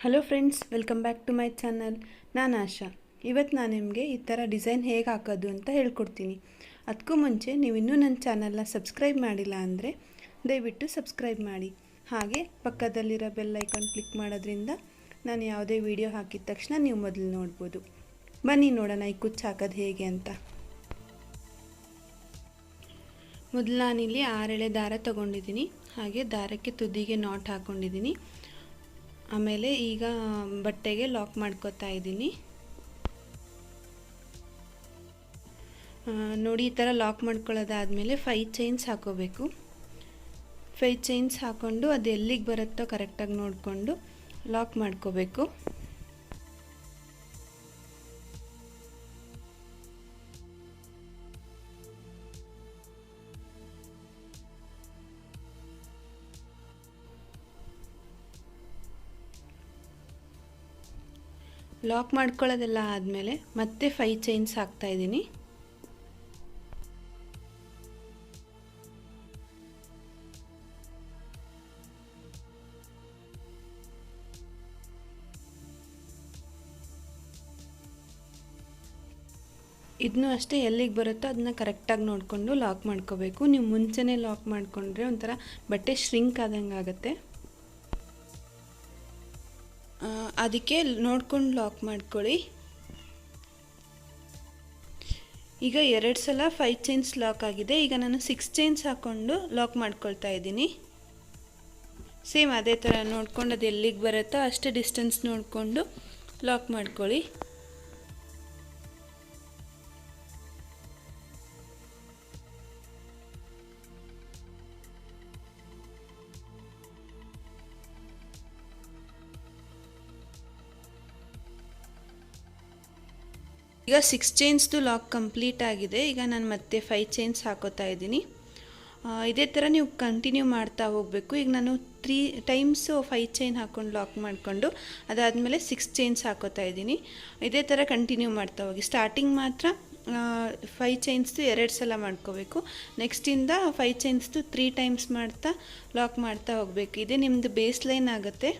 Hello friends, welcome back to my channel. ನಾನು ಆಶಾ. ಇವತ್ತು ನಾನು ನಿಮಗೆ ಈ ಥರ ಡಿಸೈನ್ ಹೇಗೆ ಹಾಕೋದು ಅಂತ ಹೇಳ್ಕೊಡ್ತೀನಿ. ಅದಕ್ಕೂ ಮುಂಚೆ ನೀವು ಇನ್ನೂ ನನ್ನ ಚಾನಲ್ನ ಸಬ್ಸ್ಕ್ರೈಬ್ ಮಾಡಿಲ್ಲ ಅಂದರೆ ದಯವಿಟ್ಟು ಸಬ್ಸ್ಕ್ರೈಬ್ ಮಾಡಿ. ಹಾಗೆ ಪಕ್ಕದಲ್ಲಿರೋ ಬೆಲ್ ಐಕಾನ್ ಕ್ಲಿಕ್ ಮಾಡೋದ್ರಿಂದ ನಾನು ಯಾವುದೇ ವಿಡಿಯೋ ಹಾಕಿದ ತಕ್ಷಣ ನೀವು ಮೊದಲು ನೋಡ್ಬೋದು. ಬನ್ನಿ ನೋಡೋಣ ಈ ಕುಚ್ಚು ಹಾಕೋದು ಹೇಗೆ ಅಂತ. ಮೊದಲು ನಾನಿಲ್ಲಿ 6 ಎಳೆ ದಾರ ತೊಗೊಂಡಿದ್ದೀನಿ. ಹಾಗೆ ದಾರಕ್ಕೆ ತುದಿಗೆ ನಾಟ್ ಹಾಕ್ಕೊಂಡಿದ್ದೀನಿ. ಆಮೇಲೆ ಈಗ ಬಟ್ಟೆಗೆ ಲಾಕ್ ಮಾಡ್ಕೋತಾ ಇದ್ದೀನಿ. ನೋಡಿ, ಈ ಥರ ಲಾಕ್ ಮಾಡ್ಕೊಳ್ಳೋದಾದಮೇಲೆ 5 ಚೈನ್ಸ್ ಹಾಕೋಬೇಕು. 5 ಚೈನ್ಸ್ ಹಾಕ್ಕೊಂಡು ಅದು ಎಲ್ಲಿಗೆ ಬರುತ್ತೋ ಕರೆಕ್ಟಾಗಿ ನೋಡಿಕೊಂಡು ಲಾಕ್ ಮಾಡ್ಕೋಬೇಕು. ಲಾಕ್ ಮಾಡ್ಕೊಳ್ಳೋದೆಲ್ಲ ಆದಮೇಲೆ ಮತ್ತೆ 5 ಚೈನ್ಸ್ ಹಾಕ್ತಾ ಇದ್ದೀನಿ. ಇದನ್ನು ಅಷ್ಟೇ ಎಲ್ಲಿಗೆ ಬರುತ್ತೋ ಅದನ್ನ ಕರೆಕ್ಟಾಗಿ ನೋಡಿಕೊಂಡು ಲಾಕ್ ಮಾಡ್ಕೋಬೇಕು. ನೀವು ಮುಂಚೆನೇ ಲಾಕ್ ಮಾಡಿಕೊಂಡ್ರೆ ಒಂಥರ ಬಟ್ಟೆ ಶ್ರಿಂಕ್ ಆದಂಗೆ ಆಗುತ್ತೆ. ಅದಕ್ಕೆ ನೋಡ್ಕೊಂಡು ಲಾಕ್ ಮಾಡ್ಕೊಳ್ಳಿ. ಈಗ 2 ಸಲ 5 ಚೈನ್ಸ್ ಲಾಕ್ ಆಗಿದೆ. ಈಗ ನಾನು 6 ಚೈನ್ಸ್ ಹಾಕ್ಕೊಂಡು ಲಾಕ್ ಮಾಡ್ಕೊಳ್ತಾ ಇದ್ದೀನಿ. ಸೇಮ್ ಅದೇ ಥರ ನೋಡ್ಕೊಂಡು ಅದು ಎಲ್ಲಿಗೆ ಬರುತ್ತೋ ಅಷ್ಟೇ ಡಿಸ್ಟೆನ್ಸ್ ನೋಡಿಕೊಂಡು ಲಾಕ್ ಮಾಡ್ಕೊಳ್ಳಿ. ಈಗ 6 ಚೈನ್ಸ್ದು ಲಾಕ್ ಕಂಪ್ಲೀಟ್ ಆಗಿದೆ. ಈಗ ನಾನು ಮತ್ತೆ 5 ಚೈನ್ಸ್ ಹಾಕೋತಾ ಇದ್ದೀನಿ. ಇದೇ ಥರ ನೀವು ಕಂಟಿನ್ಯೂ ಮಾಡ್ತಾ ಹೋಗಬೇಕು. ಈಗ ನಾನು 3 ಟೈಮ್ಸು 5 ಚೈನ್ ಹಾಕ್ಕೊಂಡು ಲಾಕ್ ಮಾಡಿಕೊಂಡು ಅದಾದಮೇಲೆ 6 ಚೈನ್ಸ್ ಹಾಕೋತಾ ಇದ್ದೀನಿ. ಇದೇ ಥರ ಕಂಟಿನ್ಯೂ ಮಾಡ್ತಾ ಹೋಗಿ. ಸ್ಟಾರ್ಟಿಂಗ್ ಮಾತ್ರ 5 ಚೈನ್ಸ್ದು 2 ಸಲ ಮಾಡ್ಕೋಬೇಕು. ನೆಕ್ಸ್ಟಿಂದ 5 ಚೈನ್ಸ್ದು 3 ಟೈಮ್ಸ್ ಮಾಡ್ತಾ ಲಾಕ್ ಮಾಡ್ತಾ ಹೋಗಬೇಕು. ಇದೇ ನಿಮ್ಮದು ಬೇಸ್ ಲೈನ್ ಆಗುತ್ತೆ.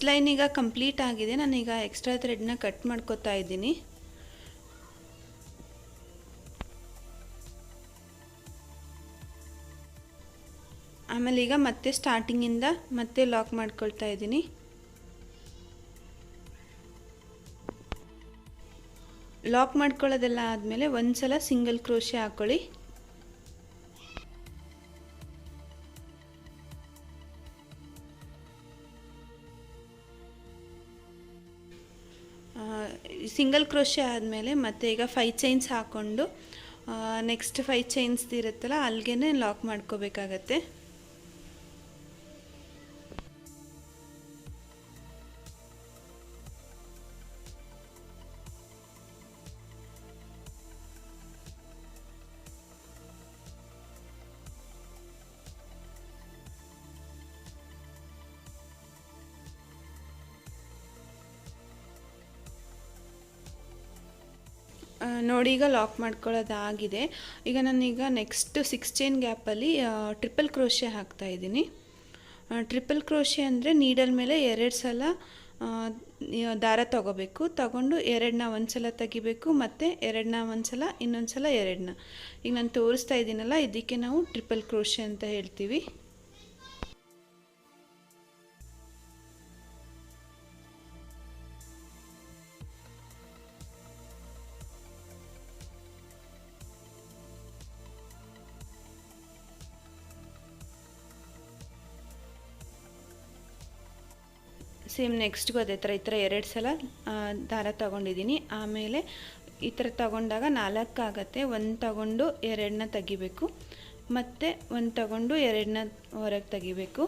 ಲೈನ್ ಈಗ ಕಂಪ್ಲೀಟ್ ಆಗಿದೆ. ನಾನೀಗ ಎಕ್ಸ್ಟ್ರಾ ಥ್ರೆಡ್ನ ಕಟ್ ಮಾಡ್ಕೋತಾ ಇದ್ದೀನಿ. ಆಮೇಲೆ ಈಗ ಮತ್ತೆ ಸ್ಟಾರ್ಟಿಂಗಿಂದ ಮತ್ತೆ ಲಾಕ್ ಮಾಡ್ಕೊಳ್ತಾ ಇದ್ದೀನಿ. ಲಾಕ್ ಮಾಡ್ಕೊಳ್ಳೋದೆಲ್ಲ ಆದಮೇಲೆ ಒಂದು ಸಲ ಸಿಂಗಲ್ ಕ್ರೋಶೆ ಹಾಕೊಳ್ಳಿ. ಸಿಂಗಲ್ ಕ್ರೋಶೆ ಆದಮೇಲೆ ಮತ್ತೆ ಈಗ 5 ಚೈನ್ಸ್ ಹಾಕ್ಕೊಂಡು ನೆಕ್ಸ್ಟ್ 5 ಚೈನ್ಸ್ ಇರುತ್ತಲ್ಲ ಅಲ್ಲಿಗೆ ಲಾಕ್ ಮಾಡ್ಕೋಬೇಕಾಗತ್ತೆ. ನೋಡಿ ಈಗ ಲಾಕ್ ಮಾಡ್ಕೊಳ್ಳೋದಾಗಿದೆ. ಈಗ ನಾನೀಗ ನೆಕ್ಸ್ಟ್ 6 ಚೈನ್ ಗ್ಯಾಪಲ್ಲಿ ಟ್ರಿಪಲ್ ಕ್ರೋಶೆ ಹಾಕ್ತಾ ಇದ್ದೀನಿ. ಟ್ರಿಪಲ್ ಕ್ರೋಶೆ ಅಂದರೆ ನೀಡಲ್ ಮೇಲೆ 2 ಸಲ ದಾರ ತಗೋಬೇಕು. ತಗೊಂಡು 2ನ ಒಂದು ಸಲ ತೆಗಿಬೇಕು, ಮತ್ತು 2ನ ಒಂದು ಸಲ, ಇನ್ನೊಂದು ಸಲ 2ನ. ಈಗ ನಾನು ತೋರಿಸ್ತಾ ಇದ್ದೀನಲ್ಲ, ಇದಕ್ಕೆ ನಾವು ಟ್ರಿಪಲ್ ಕ್ರೋಶೆ ಅಂತ ಹೇಳ್ತೀವಿ. ಸೇಮ್ ನೆಕ್ಸ್ಟ್ಗೂ ಅದೇ ಥರ ಈ ಥರ 2 ಸಲ ದಾರ ತಗೊಂಡಿದ್ದೀನಿ. ಆಮೇಲೆ ಈ ಥರ ತಗೊಂಡಾಗ 4 ಆಗುತ್ತೆ. 1 ತಗೊಂಡು 2ನ ತೆಗಿಬೇಕು, ಮತ್ತು 1 ತಗೊಂಡು 2ನ ಹೊರಗೆ ತೆಗಿಬೇಕು,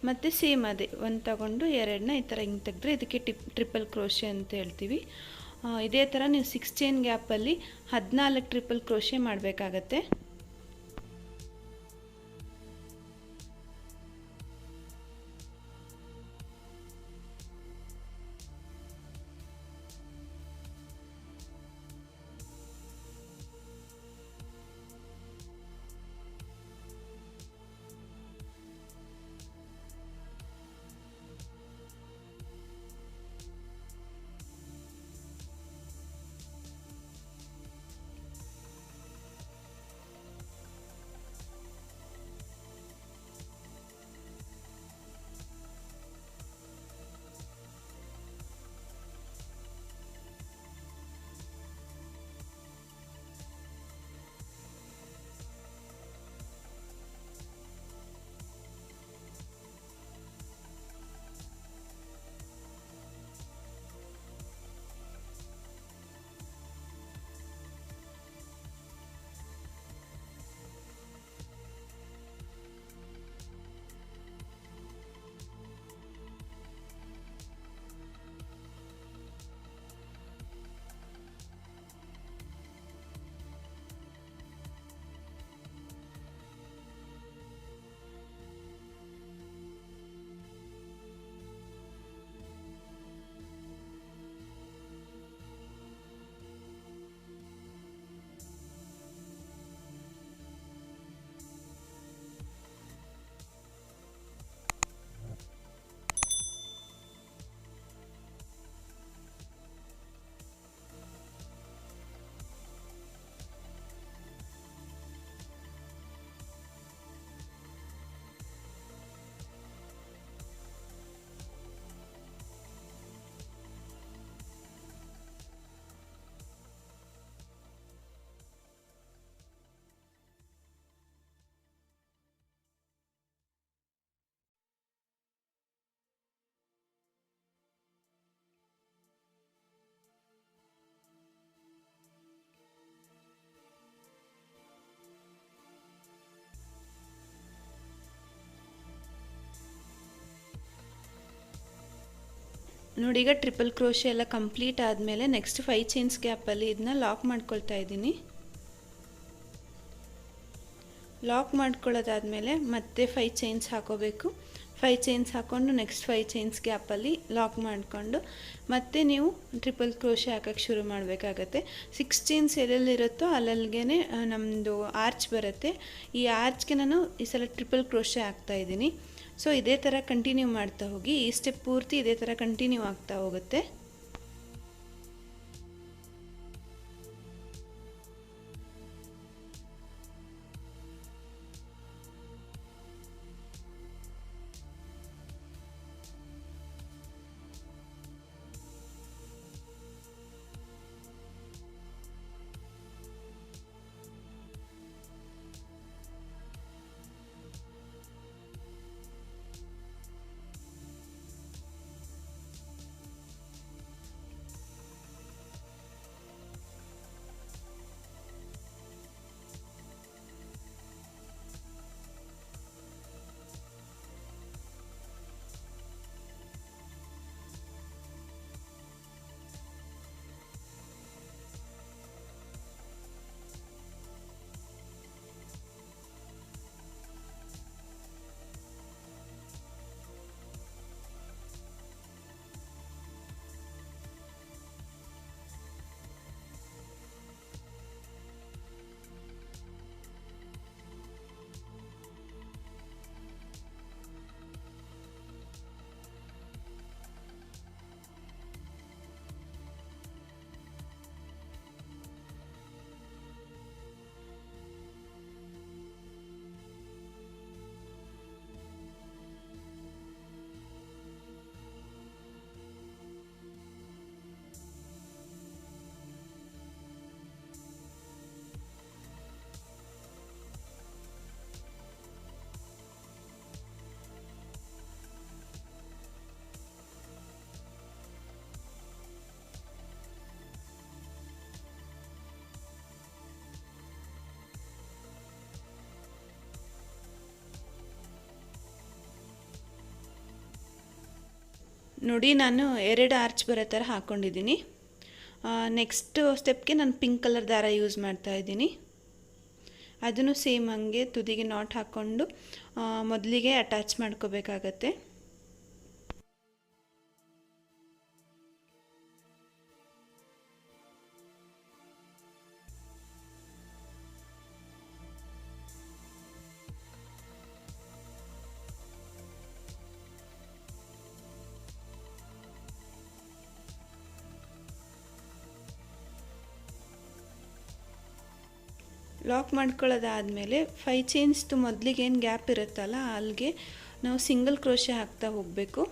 ಮತ್ತು ಸೇಮ್ ಅದೇ 1 ತಗೊಂಡು 2ನ ಈ ಥರ ಹಿಂಗೆ ತೆಗೆದ್ರೆ ಇದಕ್ಕೆ ಟ್ರಿಪಲ್ ಕ್ರೋಶೆ ಅಂತ ಹೇಳ್ತೀವಿ. ಇದೇ ಥರ ನೀವು 6 ಚೈನ್ ಗ್ಯಾಪಲ್ಲಿ 14 ಟ್ರಿಪಲ್ ಕ್ರೋಶೆ ಮಾಡಬೇಕಾಗತ್ತೆ. ನೋಡಿ ಈಗ ಟ್ರಿಪಲ್ ಕ್ರೋಶೆ ಎಲ್ಲ ಕಂಪ್ಲೀಟ್ ಆದಮೇಲೆ ನೆಕ್ಸ್ಟ್ 5 ಚೈನ್ಸ್ ಗ್ಯಾಪಲ್ಲಿ ಇದನ್ನ ಲಾಕ್ ಮಾಡ್ಕೊಳ್ತಾ ಇದ್ದೀನಿ. ಲಾಕ್ ಮಾಡ್ಕೊಳ್ಳೋದಾದಮೇಲೆ ಮತ್ತೆ 5 ಚೈನ್ಸ್ ಹಾಕೋಬೇಕು. 5 ಚೈನ್ಸ್ ಹಾಕ್ಕೊಂಡು ನೆಕ್ಸ್ಟ್ 5 ಚೈನ್ಸ್ ಗ್ಯಾಪಲ್ಲಿ ಲಾಕ್ ಮಾಡಿಕೊಂಡು ಮತ್ತೆ ನೀವು ಟ್ರಿಪಲ್ ಕ್ರೋಶೆ ಹಾಕೋಕ್ಕೆ ಶುರು ಮಾಡಬೇಕಾಗತ್ತೆ. 6 ಚೈನ್ಸ್ ಎಲ್ಲೆಲ್ಲಿರುತ್ತೋ ಅಲ್ಲಲ್ಲಿಗೆ ನಮ್ಮದು ಆರ್ಚ್ ಬರುತ್ತೆ. ಈ ಆರ್ಚ್ಗೆ ನಾನು ಈ ಸಲ ಟ್ರಿಪಲ್ ಕ್ರೋಶೆ ಹಾಕ್ತಾಯಿದ್ದೀನಿ. ಸೊ ಇದೇ ಥರ ಕಂಟಿನ್ಯೂ ಮಾಡ್ತಾ ಹೋಗಿ, ಈ ಸ್ಟೆಪ್ ಪೂರ್ತಿ ಇದೇ ಥರ ಕಂಟಿನ್ಯೂ ಆಗ್ತಾ ಹೋಗುತ್ತೆ. ನೋಡಿ ನಾನು 2 ಆರ್ಚ್ ಬರೋ ಥರ ಹಾಕ್ಕೊಂಡಿದ್ದೀನಿ. ನೆಕ್ಸ್ಟ್ ಸ್ಟೆಪ್ಗೆ ನಾನು ಪಿಂಕ್ ಕಲರ್ ದಾರ ಯೂಸ್ ಮಾಡ್ತಾ ಇದ್ದೀನಿ. ಅದನ್ನು ಸೇಮ್ ಹಂಗೆ ತುದಿಗೆ ನಾಟ್ ಹಾಕ್ಕೊಂಡು ಮೊದಲಿಗೆ ಅಟ್ಯಾಚ್ ಮಾಡ್ಕೋಬೇಕಾಗತ್ತೆ. ಲಾಕ್ ಮಾಡ್ಕೊಳ್ಳೋದಾದಮೇಲೆ 5 ಚೈನ್ಸ್ದು ಮೊದಲಿಗೆ ಏನು ಗ್ಯಾಪ್ ಇರುತ್ತಲ್ಲ ಅಲ್ಲಿಗೆ ನಾವು ಸಿಂಗಲ್ ಕ್ರೋಶೆ ಹಾಕ್ತಾ ಹೋಗಬೇಕು.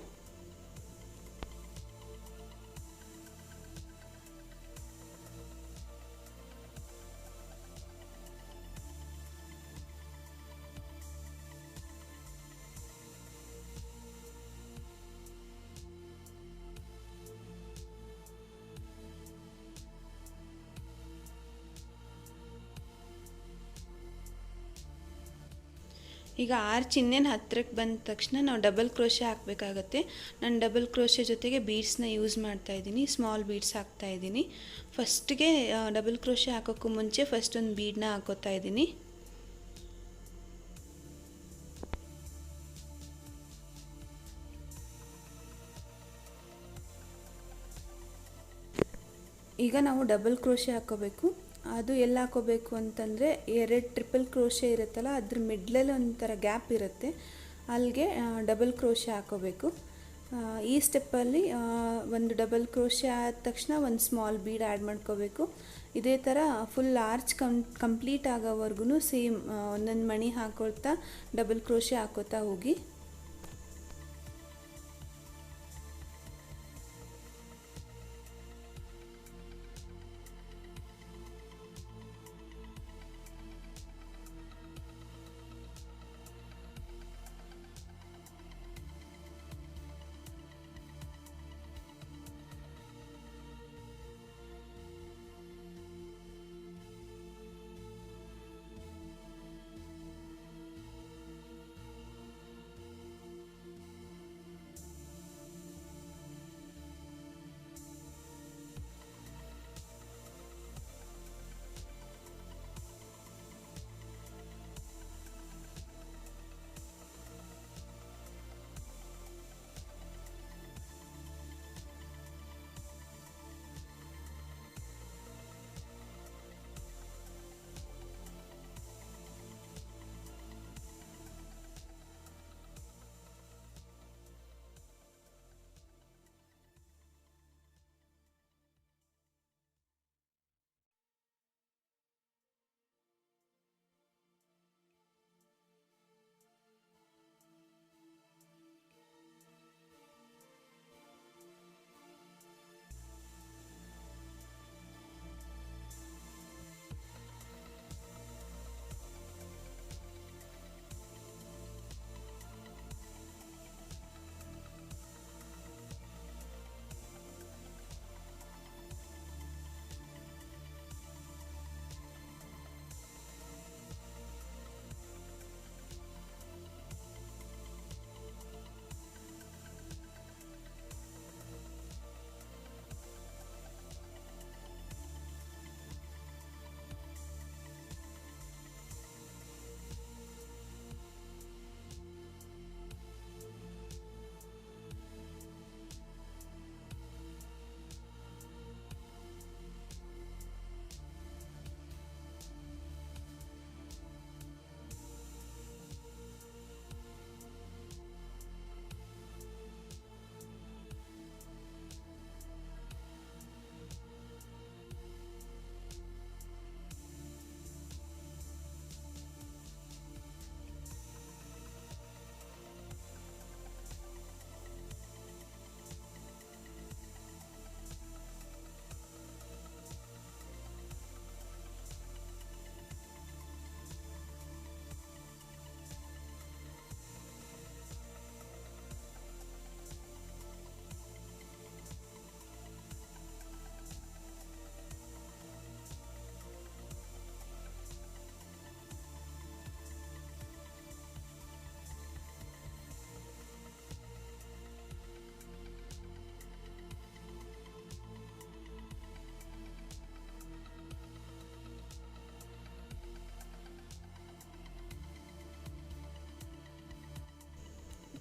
ಈಗ ಆರ್ಚ್ ಇನ್ನೇನು ಹತ್ತಿರಕ್ಕೆ ಬಂದ ತಕ್ಷಣ ನಾವು ಡಬಲ್ ಕ್ರೋಶೆ ಹಾಕಬೇಕಾಗತ್ತೆ. ನಾನು ಡಬಲ್ ಕ್ರೋಶೆ ಜೊತೆಗೆ ಬೀಡ್ಸ್ನ ಯೂಸ್ ಮಾಡ್ತಾ ಇದ್ದೀನಿ. ಸ್ಮಾಲ್ ಬೀಡ್ಸ್ ಹಾಕ್ತಾ ಇದ್ದೀನಿ. ಫಸ್ಟ್ಗೆ ಡಬಲ್ ಕ್ರೋಶೆ ಹಾಕೋಕ್ಕೂ ಮುಂಚೆ ಫಸ್ಟ್ ಒಂದು ಬೀಡನ್ನ ಹಾಕೋತಾ ಇದ್ದೀನಿ. ಈಗ ನಾವು ಡಬಲ್ ಕ್ರೋಶೆ ಹಾಕೋಬೇಕು. ಅದು ಎಲ್ಲ ಹಾಕೋಬೇಕು ಅಂತಂದರೆ 2 ಟ್ರಿಪಲ್ ಕ್ರೋಶೆ ಇರುತ್ತಲ್ಲ ಅದ್ರ ಮಿಡ್ಲಲ್ಲಿ ಒಂಥರ ಗ್ಯಾಪ್ ಇರುತ್ತೆ, ಅಲ್ಲಿಗೆ ಡಬಲ್ ಕ್ರೋಶೆ ಹಾಕೋಬೇಕು. ಈ ಸ್ಟೆಪ್ಪಲ್ಲಿ ಒಂದು ಡಬಲ್ ಕ್ರೋಶೆ ಆದ ತಕ್ಷಣ ಒಂದು ಸ್ಮಾಲ್ ಬೀಡ್ ಆ್ಯಡ್ ಮಾಡ್ಕೋಬೇಕು. ಇದೇ ಥರ ಫುಲ್ ಆರ್ಚ್ ಕಂಪ್ಲೀಟ್ ಆಗೋವರೆಗೂ ಸೇಮ್ ಒಂದೊಂದು ಮಣಿ ಹಾಕೊಳ್ತಾ ಡಬಲ್ ಕ್ರೋಶೆ ಹಾಕೋತಾ ಹೋಗಿ.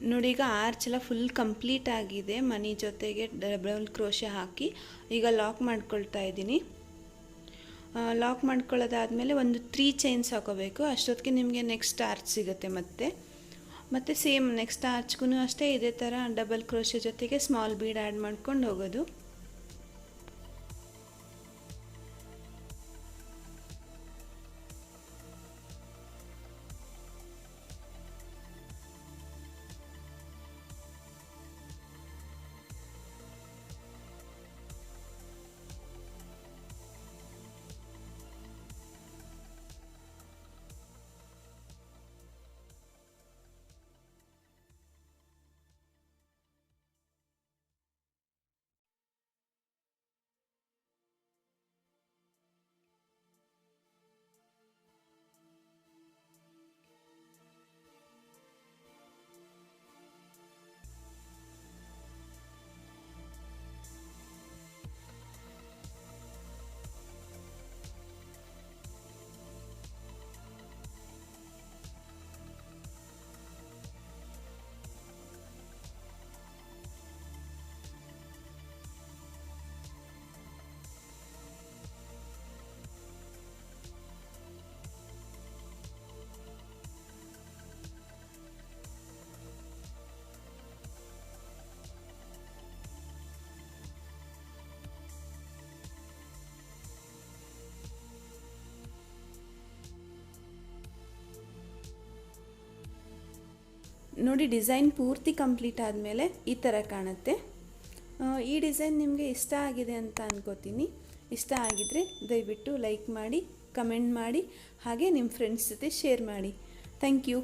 ನೋಡಿ ಈಗ ಆರ್ಚ್ ಎಲ್ಲ ಫುಲ್ ಕಂಪ್ಲೀಟ್ ಆಗಿದೆ. ಮನಿ ಜೊತೆಗೆ ಡಬಲ್ ಕ್ರೋಶೆ ಹಾಕಿ ಈಗ ಲಾಕ್ ಮಾಡ್ಕೊಳ್ತಾ ಇದ್ದೀನಿ. ಲಾಕ್ ಮಾಡ್ಕೊಳ್ಳೋದಾದಮೇಲೆ ಒಂದು 3 ಚೈನ್ಸ್ ಹಾಕೋಬೇಕು. ಅಷ್ಟೊತ್ತಿಗೆ ನಿಮಗೆ ನೆಕ್ಸ್ಟ್ ಆರ್ಚ್ ಸಿಗುತ್ತೆ. ಮತ್ತು ಸೇಮ್ ನೆಕ್ಸ್ಟ್ ಆರ್ಚ್ಗೂ ಅಷ್ಟೇ ಇದೇ ಥರ ಡಬಲ್ ಕ್ರೋಶೆ ಜೊತೆಗೆ ಸ್ಮಾಲ್ ಬೀಡ್ ಆ್ಯಡ್ ಮಾಡ್ಕೊಂಡು ಹೋಗೋದು. ನೋಡಿ ಡಿಸೈನ್ ಪೂರ್ತಿ ಕಂಪ್ಲೀಟ್ ಆದಮೇಲೆ ಈ ಥರ ಕಾಣುತ್ತೆ. ಈ ಡಿಸೈನ್ ನಿಮಗೆ ಇಷ್ಟ ಆಗಿದೆ ಅಂತ ಅನ್ಕೋತೀನಿ. ಇಷ್ಟ ಆಗಿದರೆ ದಯವಿಟ್ಟು ಲೈಕ್ ಮಾಡಿ, ಕಮೆಂಟ್ ಮಾಡಿ, ಹಾಗೆ ನಿಮ್ಮ ಫ್ರೆಂಡ್ಸ್ ಜೊತೆ ಶೇರ್ ಮಾಡಿ. Thank you.